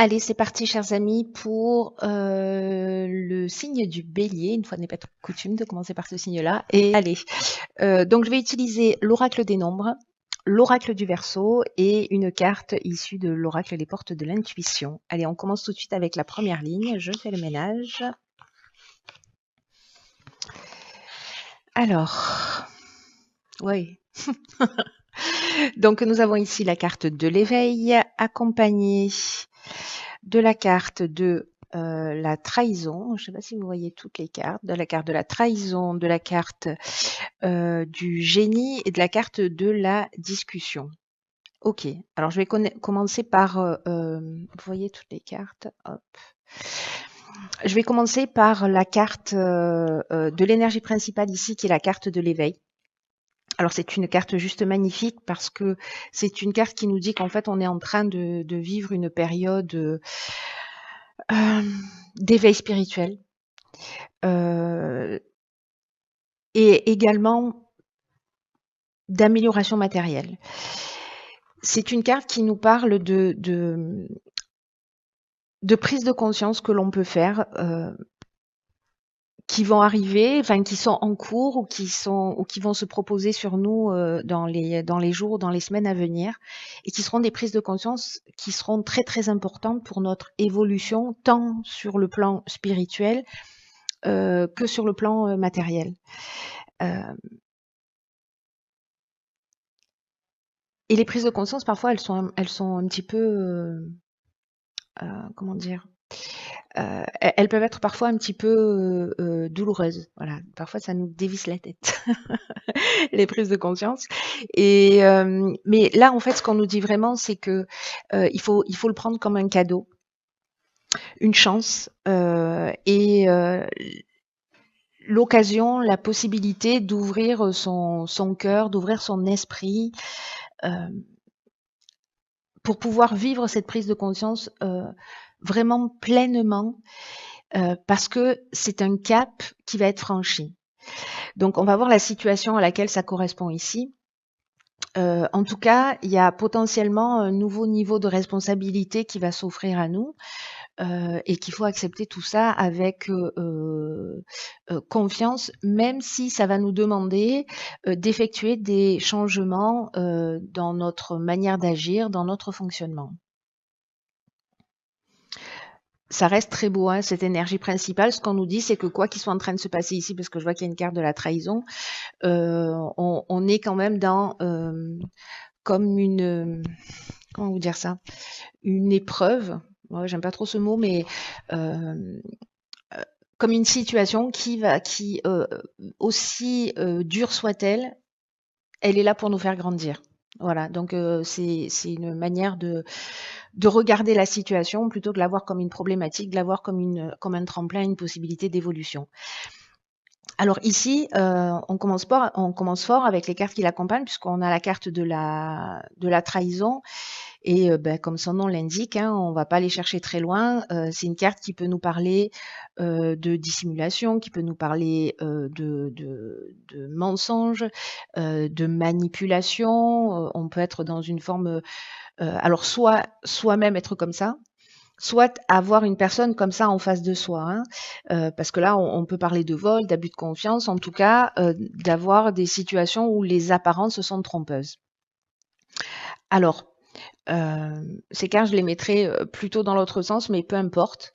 Allez, c'est parti, chers amis, pour le signe du bélier. Une fois n'est pas coutume de commencer par ce signe-là. Et allez, donc je vais utiliser l'oracle des nombres, l'oracle du Verseau et une carte issue de l'oracle des portes de l'intuition. Allez, on commence tout de suite avec la première ligne. Je fais le ménage. Alors, oui. Donc nous avons ici la carte de l'éveil accompagnée de la carte de la trahison. Je ne sais pas si vous voyez toutes les cartes. De la carte de la trahison, de la carte du génie et de la carte de la discussion. Ok, alors je vais commencer par... vous voyez toutes les cartes. Hop. Je vais commencer par la carte de l'énergie principale ici, qui est la carte de l'éveil. Alors c'est une carte juste magnifique parce que c'est une carte qui nous dit qu'en fait on est en train de vivre une période d'éveil spirituel et également d'amélioration matérielle. C'est une carte qui nous parle de prise de conscience que l'on peut faire, qui vont arriver, enfin qui sont en cours ou qui vont se proposer sur nous dans les jours, dans les semaines à venir, et qui seront des prises de conscience qui seront très très importantes pour notre évolution, tant sur le plan spirituel que sur le plan matériel. Et les prises de conscience, parfois, elles sont un petit peu, comment dire, elles peuvent être parfois un petit peu douloureuses. Voilà, parfois ça nous dévisse la tête, les prises de conscience. Et mais là, en fait, ce qu'on nous dit vraiment, c'est que il faut le prendre comme un cadeau, une chance et l'occasion, la possibilité d'ouvrir son cœur, d'ouvrir son esprit. Pour pouvoir vivre cette prise de conscience vraiment pleinement, parce que c'est un cap qui va être franchi. Donc on va voir la situation à laquelle ça correspond ici. En tout cas, il y a potentiellement un nouveau niveau de responsabilité qui va s'offrir à nous et qu'il faut accepter tout ça avec confiance, même si ça va nous demander d'effectuer des changements dans notre manière d'agir, dans notre fonctionnement. Ça reste très beau, hein, cette énergie principale. Ce qu'on nous dit, c'est que quoi qu'il soit en train de se passer ici, parce que je vois qu'il y a une carte de la trahison, on est quand même dans comme une, comment vous dire ça, une épreuve. Ouais, j'aime pas trop ce mot, mais comme une situation qui aussi dure soit-elle, elle est là pour nous faire grandir. Voilà, donc c'est une manière de regarder la situation plutôt que de la voir comme une problématique, de la voir comme un tremplin, une possibilité d'évolution. Alors ici, on commence fort avec les cartes qui l'accompagnent, puisqu'on a la carte de la trahison. Et comme son nom l'indique, hein, on ne va pas aller chercher très loin. C'est une carte qui peut nous parler de dissimulation, qui peut nous parler de mensonge, de manipulation. On peut être dans une forme... alors soit soi-même être comme ça, soit avoir une personne comme ça en face de soi, hein, parce que là, on peut parler de vol, d'abus de confiance, en tout cas, d'avoir des situations où les apparences sont trompeuses. Alors, ces cartes, je les mettrai plutôt dans l'autre sens, mais peu importe.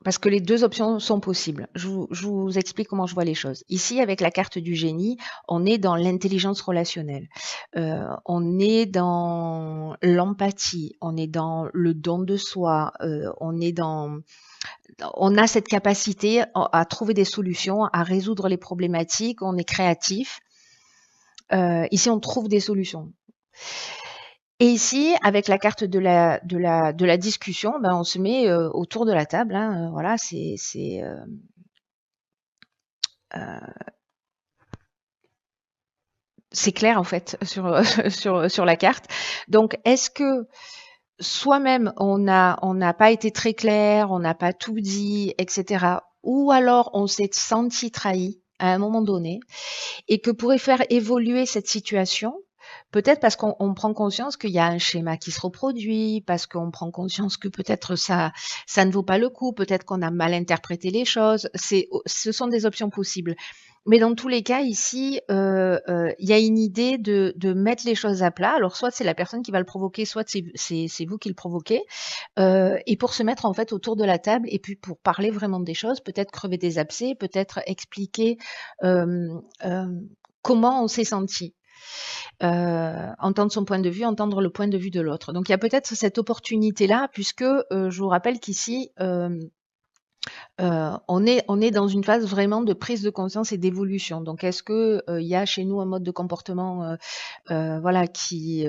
Parce que les deux options sont possibles. Je vous explique comment je vois les choses. Ici, avec la carte du génie, on est dans l'intelligence relationnelle. On est dans l'empathie, on est dans le don de soi, on a cette capacité à trouver des solutions, à résoudre les problématiques, on est créatif. Ici, on trouve des solutions. Et ici, avec la carte de la discussion, ben, on se met autour de la table. Hein, voilà, c'est clair en fait sur la carte. Donc, est-ce que soi-même on n'a pas été très clair, on n'a pas tout dit, etc. Ou alors on s'est senti trahi à un moment donné, et que pour faire évoluer cette situation, Peut-être parce qu'on prend conscience qu'il y a un schéma qui se reproduit, parce qu'on prend conscience que peut-être ça ne vaut pas le coup, peut-être qu'on a mal interprété les choses. Ce sont des options possibles. Mais dans tous les cas, ici, il y a une idée de mettre les choses à plat. Alors, soit c'est la personne qui va le provoquer, soit c'est vous qui le provoquez. Et pour se mettre en fait autour de la table et puis pour parler vraiment des choses, peut-être crever des abcès, peut-être expliquer euh, euh, comment on s'est senti. Entendre son point de vue, entendre le point de vue de l'autre. Donc il y a peut-être cette opportunité-là, puisque je vous rappelle qu'ici, on est dans une phase vraiment de prise de conscience et d'évolution. Donc est-ce que il y a chez nous un mode de comportement voilà, qui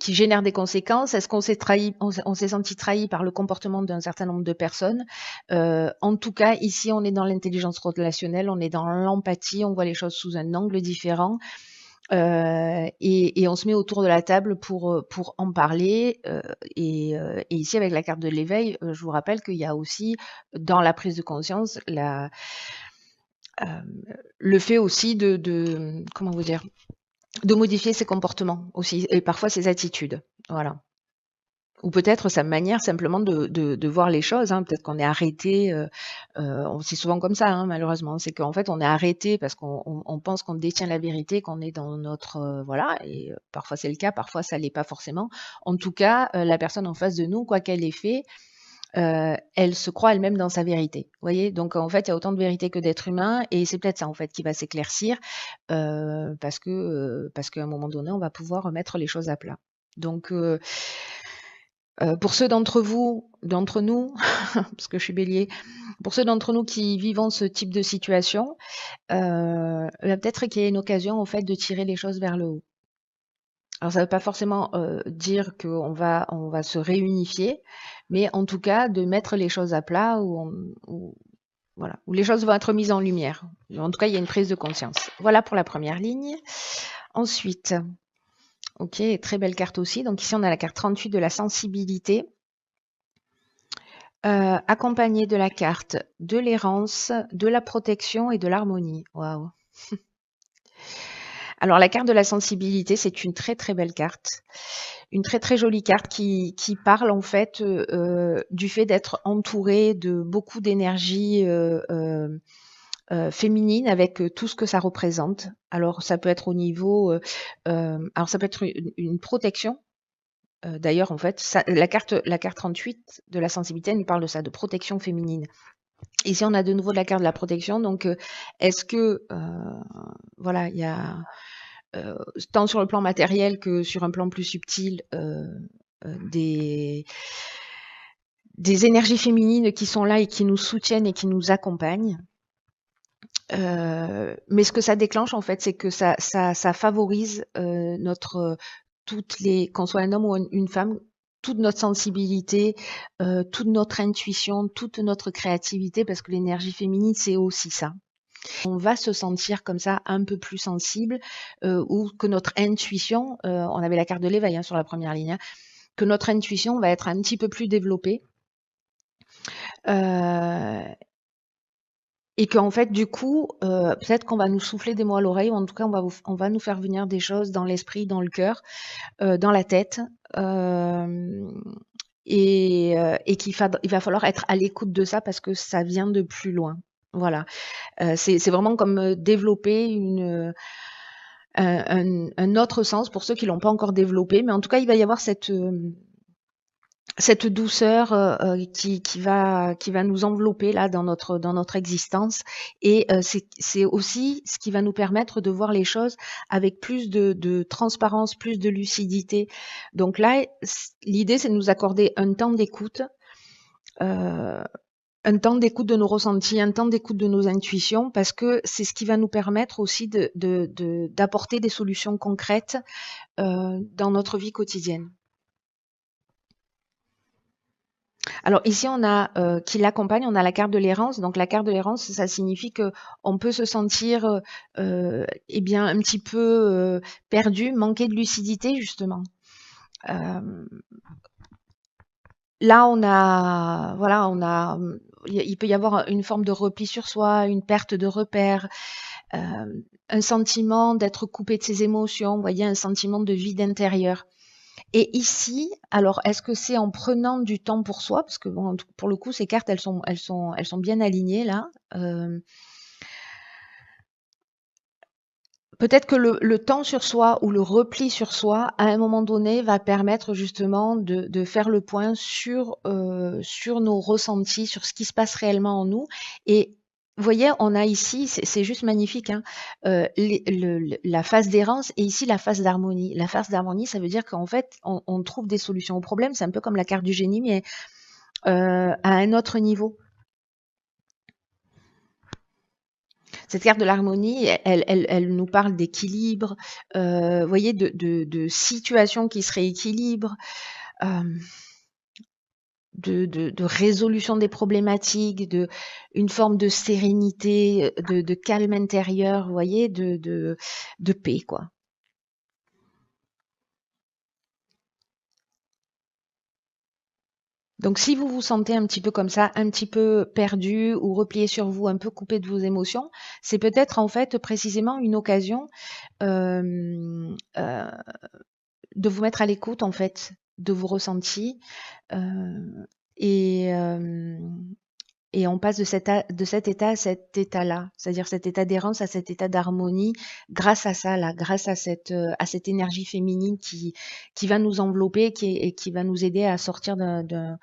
génère des conséquences? Est-ce qu'on s'est trahi, on s'est senti trahi par le comportement d'un certain nombre de personnes? En tout cas, ici, on est dans l'intelligence relationnelle, on est dans l'empathie, on voit les choses sous un angle différent. Et on se met autour de la table pour en parler. Et ici, avec la carte de l'éveil, je vous rappelle qu'il y a aussi, dans la prise de conscience, le fait aussi comment vous dire, de modifier ses comportements aussi, et parfois ses attitudes. Voilà. Ou peut-être sa manière simplement de voir les choses, hein. Peut-être qu'on est arrêté, c'est souvent comme ça, hein, malheureusement. C'est qu'en fait, on est arrêté parce qu'on pense qu'on détient la vérité, qu'on est dans notre, voilà, et parfois c'est le cas, parfois ça l'est pas forcément. En tout cas, la personne en face de nous, quoi qu'elle ait fait, elle se croit elle-même dans sa vérité. Vous voyez? Donc en fait, il y a autant de vérité que d'êtres humains, et c'est peut-être ça en fait qui va s'éclaircir, parce qu'à un moment donné, on va pouvoir remettre les choses à plat. Donc pour ceux d'entre nous, parce que je suis bélier, pour ceux d'entre nous qui vivons ce type de situation, peut-être qu'il y a une occasion, en fait, de tirer les choses vers le haut. Alors, ça ne veut pas forcément dire on va se réunifier, mais en tout cas, de mettre les choses à plat, voilà, où les choses vont être mises en lumière. En tout cas, il y a une prise de conscience. Voilà pour la première ligne. Ensuite, ok, très belle carte aussi. Donc ici, on a la carte 38 de la sensibilité. Accompagné de la carte de l'errance, de la protection et de l'harmonie. Waouh! Alors la carte de la sensibilité, c'est une très très belle carte, une très très jolie carte qui parle en fait du fait d'être entouré de beaucoup d'énergie féminine, avec tout ce que ça représente. Alors ça peut être au niveau, alors ça peut être une protection. D'ailleurs, en fait, la carte 38 de la sensibilité, elle nous parle de ça, de protection féminine. Ici, on a de nouveau de la carte de la protection. Donc, est-ce que, voilà, il y a, tant sur le plan matériel que sur un plan plus subtil, des énergies féminines qui sont là et qui nous soutiennent et qui nous accompagnent. Mais ce que ça déclenche, en fait, c'est que ça favorise qu'on soit un homme ou une femme, toute notre sensibilité, toute notre intuition, toute notre créativité, parce que l'énergie féminine, c'est aussi ça. On va se sentir comme ça un peu plus sensible, ou que notre intuition, on avait la carte de l'éveil, hein, sur la première ligne, hein, que notre intuition va être un petit peu plus développée. Et qu'en fait, du coup, peut-être qu'on va nous souffler des mots à l'oreille, ou en tout cas, on va nous faire venir des choses dans l'esprit, dans le cœur, dans la tête, et il va falloir être à l'écoute de ça parce que ça vient de plus loin. Voilà. C'est vraiment comme développer un autre sens pour ceux qui l'ont pas encore développé, mais en tout cas, il va y avoir cette douceur qui va nous envelopper là dans notre existence, et c'est aussi ce qui va nous permettre de voir les choses avec plus de transparence, plus de lucidité. Donc là, l'idée, c'est de nous accorder un temps d'écoute, de nos ressentis, un temps d'écoute de nos intuitions, parce que c'est ce qui va nous permettre aussi d'apporter des solutions concrètes dans notre vie quotidienne. Alors ici, on a qui l'accompagne, on a la carte de l'errance. Donc la carte de l'errance, ça signifie que on peut se sentir eh bien un petit peu perdu, manquer de lucidité justement. Là, il peut y avoir une forme de repli sur soi, une perte de repères. un sentiment d'être coupé de ses émotions, vous voyez, un sentiment de vide intérieur. Et ici, alors, est-ce que c'est en prenant du temps pour soi, parce que bon, pour le coup, ces cartes, elles sont bien alignées là. Peut-être que le temps sur soi ou le repli sur soi, à un moment donné, va permettre justement de faire le point sur nos ressentis, sur ce qui se passe réellement en nous. Et vous voyez, on a ici, c'est juste magnifique, hein, la phase d'errance et ici la phase d'harmonie. La phase d'harmonie, ça veut dire qu'en fait, on trouve des solutions aux problèmes. C'est un peu comme la carte du génie, mais à un autre niveau. Cette carte de l'harmonie, elle nous parle d'équilibre, vous voyez, de situations qui se rééquilibrent, de résolution des problématiques, une forme de sérénité, de calme intérieur, vous voyez, de paix, quoi. Donc si vous vous sentez un petit peu comme ça, un petit peu perdu ou replié sur vous, un peu coupé de vos émotions, c'est peut-être en fait précisément une occasion euh, euh, de vous mettre à l'écoute en fait de vos ressentis et, euh, et on passe de cet état à cet état-là, c'est-à-dire cet état d'errance à cet état d'harmonie grâce à ça là, grâce à cette énergie féminine qui va nous envelopper et qui va nous aider à sortir d'un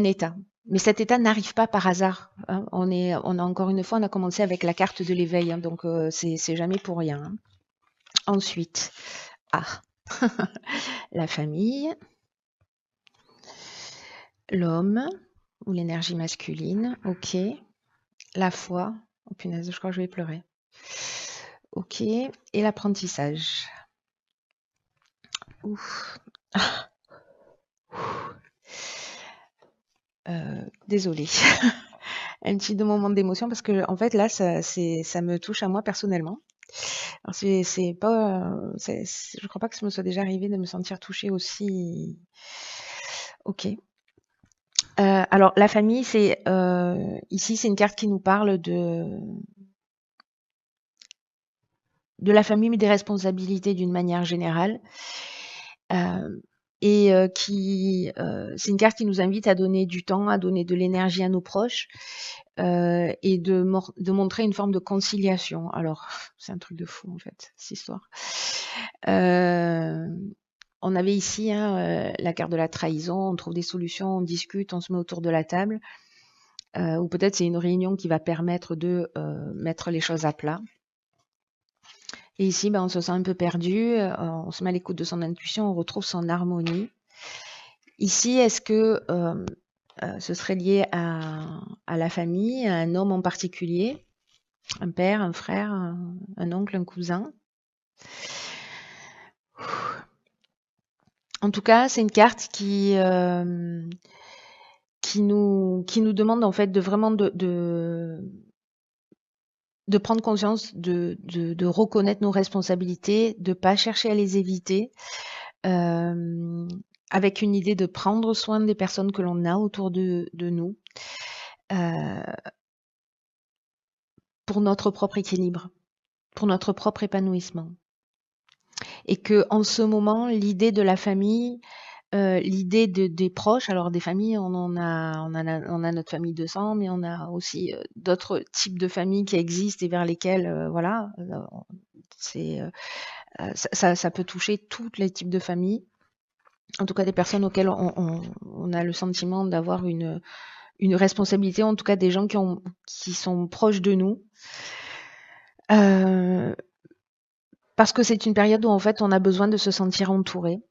état. Mais cet état n'arrive pas par hasard. Hein. On a encore une fois, on a commencé avec la carte de l'éveil, hein, donc c'est jamais pour rien. Hein. Ensuite, la famille, l'homme ou l'énergie masculine, ok. La foi, oh punaise, je crois que je vais pleurer. Ok, et l'apprentissage. Ouf. Désolée. Un petit moment d'émotion parce que en fait là, ça me touche à moi personnellement. Alors c'est pas, je crois pas que ça me soit déjà arrivé de me sentir touchée aussi. Ok. Alors la famille, c'est ici c'est une carte qui nous parle de la famille mais des responsabilités d'une manière générale. C'est une carte qui nous invite à donner du temps, à donner de l'énergie à nos proches et de montrer une forme de conciliation. Alors, c'est un truc de fou en fait, cette histoire. On avait ici hein, la carte de la trahison, on trouve des solutions, on discute, on se met autour de la table. Ou peut-être c'est une réunion qui va permettre de mettre les choses à plat. Et ici, ben, on se sent un peu perdu, on se met à l'écoute de son intuition, on retrouve son harmonie. Ici, est-ce que ce serait lié à la famille, à un homme en particulier, un père, un frère, un oncle, un cousin? En tout cas, c'est une carte qui nous demande en fait de vraiment de prendre conscience, de reconnaître nos responsabilités, de pas chercher à les éviter, avec une idée de prendre soin des personnes que l'on a autour de nous, pour notre propre équilibre, pour notre propre épanouissement. Et que en ce moment, l'idée de la famille, l'idée des proches, alors des familles, on a notre famille de sang, mais on a aussi d'autres types de familles qui existent et vers lesquelles, voilà, ça peut toucher tous les types de familles. En tout cas, des personnes auxquelles on a le sentiment d'avoir une responsabilité, en tout cas des gens qui sont proches de nous. Parce que c'est une période où en fait on a besoin de se sentir entouré.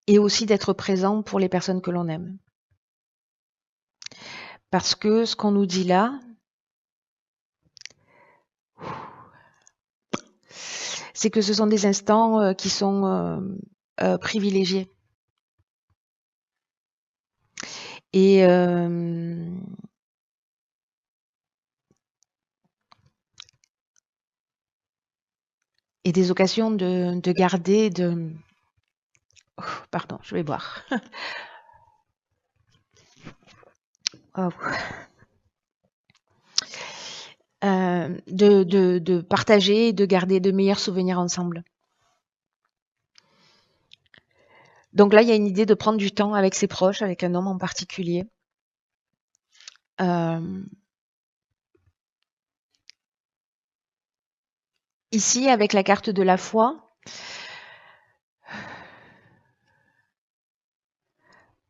Et aussi d'être présent pour les personnes que l'on aime. Parce que ce qu'on nous dit là, c'est que ce sont des instants qui sont privilégiés. Et des occasions de garder, Oh, pardon, je vais boire. Oh. de partager et de garder de meilleurs souvenirs ensemble. Donc là, il y a une idée de prendre du temps avec ses proches, avec un homme en particulier. Ici, avec la carte de la foi,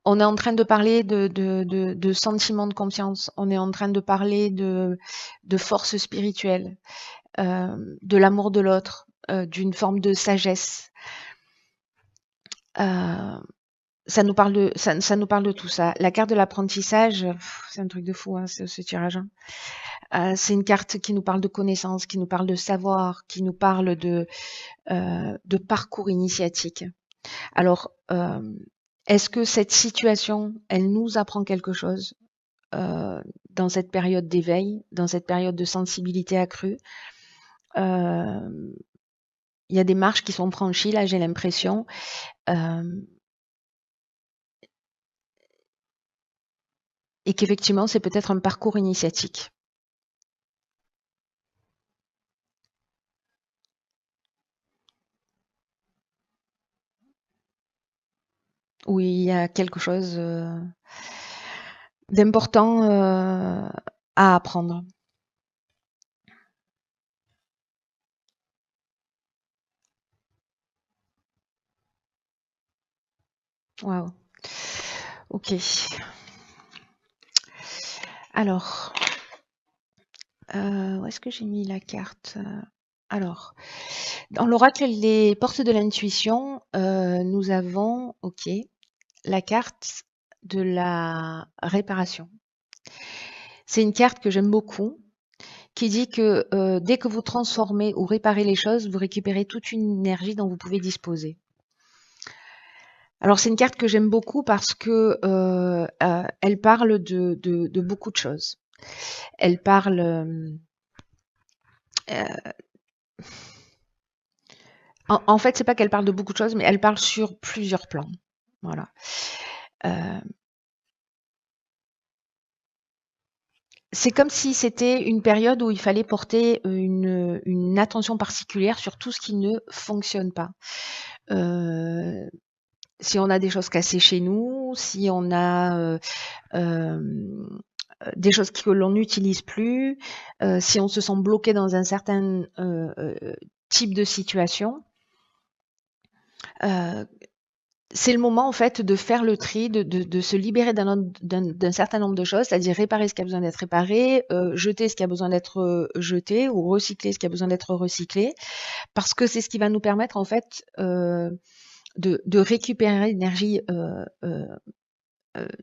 on est en train de parler de sentiments de confiance, on est en train de parler de force spirituelle, de l'amour de l'autre, d'une forme de sagesse. Ça nous parle de tout ça. La carte de l'apprentissage, c'est un truc de fou, hein, ce tirage. Hein. C'est une carte qui nous parle de connaissance, qui nous parle de savoir, qui nous parle de parcours initiatique. Alors, est-ce que cette situation, elle nous apprend quelque chose dans cette période d'éveil, dans cette période de sensibilité accrue? Il y a des marches qui sont franchies, là, j'ai l'impression. Et qu'effectivement, c'est peut-être un parcours initiatique. Où il y a quelque chose d'important à apprendre. Waouh. Ok. Alors, où est-ce que j'ai mis la carte? Alors, dans l'oracle Les portes de l'intuition, nous avons, ok, la carte de la réparation. C'est une carte que j'aime beaucoup, qui dit que dès que vous transformez ou réparez les choses, vous récupérez toute une énergie dont vous pouvez disposer. Alors c'est une carte que j'aime beaucoup parce que elle parle de beaucoup de choses. Elle parle en fait, c'est pas qu'elle parle de beaucoup de choses, mais elle parle sur plusieurs plans. Voilà. C'est comme si c'était une période où il fallait porter une attention particulière sur tout ce qui ne fonctionne pas. Si on a des choses cassées chez nous, si on a des choses que l'on n'utilise plus, si on se sent bloqué dans un certain type de situation, c'est le moment en fait de faire le tri, de se libérer d'un certain nombre de choses, c'est-à-dire réparer ce qui a besoin d'être réparé, jeter ce qui a besoin d'être jeté ou recycler ce qui a besoin d'être recyclé, parce que c'est ce qui va nous permettre en fait de récupérer l'énergie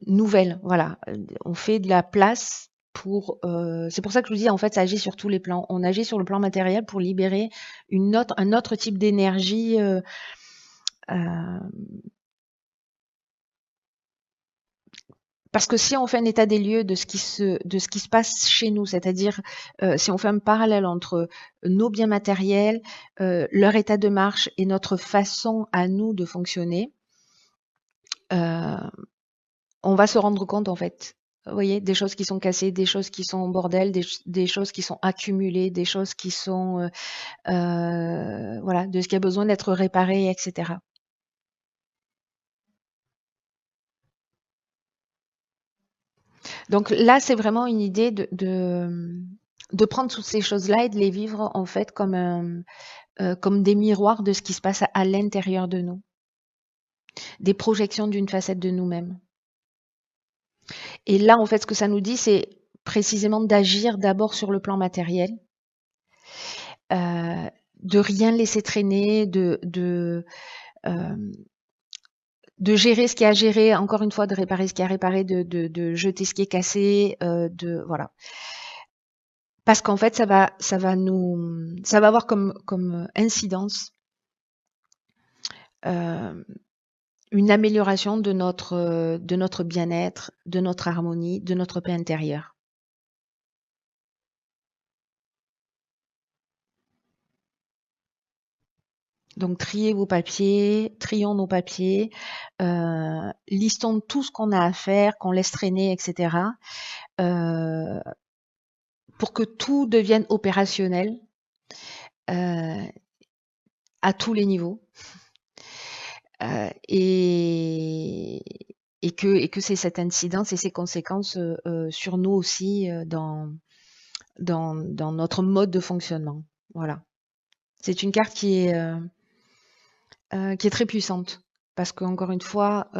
nouvelle. Voilà, on fait de la place pour. C'est pour ça que je vous dis en fait, ça agit sur tous les plans. On agit sur le plan matériel pour libérer un autre type d'énergie. Parce que si on fait un état des lieux de ce qui se passe chez nous, c'est-à-dire si on fait un parallèle entre nos biens matériels, leur état de marche et notre façon à nous de fonctionner, on va se rendre compte en fait. Vous voyez, des choses qui sont cassées, des choses qui sont en bordel, des choses qui sont accumulées, des choses qui sont voilà, de ce qui a besoin d'être réparé, etc. Donc là, c'est vraiment une idée de prendre toutes ces choses-là et de les vivre en fait comme des miroirs de ce qui se passe à l'intérieur de nous, des projections d'une facette de nous-mêmes. Et là, en fait, ce que ça nous dit, c'est précisément d'agir d'abord sur le plan matériel, de rien laisser traîner, de gérer ce qui est à gérer, encore une fois, de réparer ce qui est à réparer, de jeter ce qui est cassé, voilà. Parce qu'en fait, ça va avoir comme incidence une amélioration de notre bien-être, de notre harmonie, de notre paix intérieure. Donc, triez vos papiers, trions nos papiers, listons tout ce qu'on a à faire, qu'on laisse traîner, etc. pour que tout devienne opérationnel à tous les niveaux. Et que c'est cette incidence et ces conséquences sur nous aussi dans notre mode de fonctionnement. Voilà. C'est une carte qui est très puissante parce qu'encore une fois,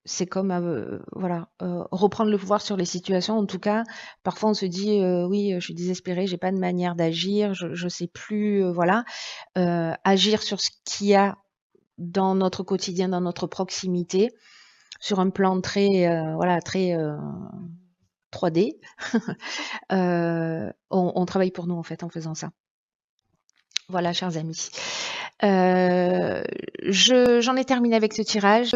c'est comme voilà, reprendre le pouvoir sur les situations. En tout cas, parfois on se dit oui, je suis désespérée, j'ai pas de manière d'agir, je sais plus, voilà, agir sur ce qu'il y a dans notre quotidien, dans notre proximité, sur un plan très voilà, très 3D. On travaille pour nous en fait en faisant ça. Voilà, chers amis. J'en ai terminé avec ce tirage.